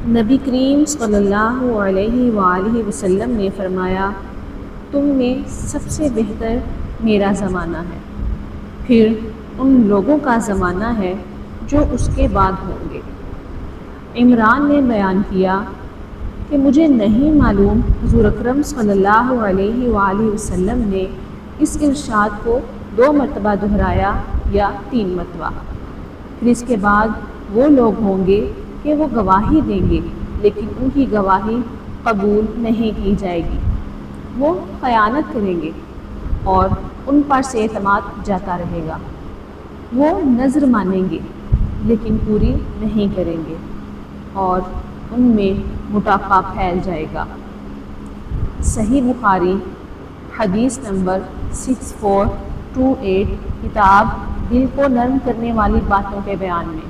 नबी करीम सल्लल्लाहु अलैहि वसल्लम ने फरमाया, तुम में सबसे बेहतर मेरा ज़माना है, फिर उन लोगों का ज़माना है जो उसके बाद होंगे। इमरान ने बयान किया कि मुझे नहीं मालूम हुज़ूर अकरम सल्लल्लाहु अलैहि वसल्लम ने इस इरशाद को 2 मरतबा दोहराया या 3 मरतबा। फिर इसके बाद वो लोग होंगे कि वो गवाही देंगे, लेकिन उनकी गवाही कबूल नहीं की जाएगी। वो ख़यानत करेंगे और उन पर से एतमाद जाता रहेगा। वो नज़र मानेंगे लेकिन पूरी नहीं करेंगे और उनमें मोटापा फैल जाएगा। सही बुखारी हदीस नंबर 6428, किताब दिल को नर्म करने वाली बातों के बयान में।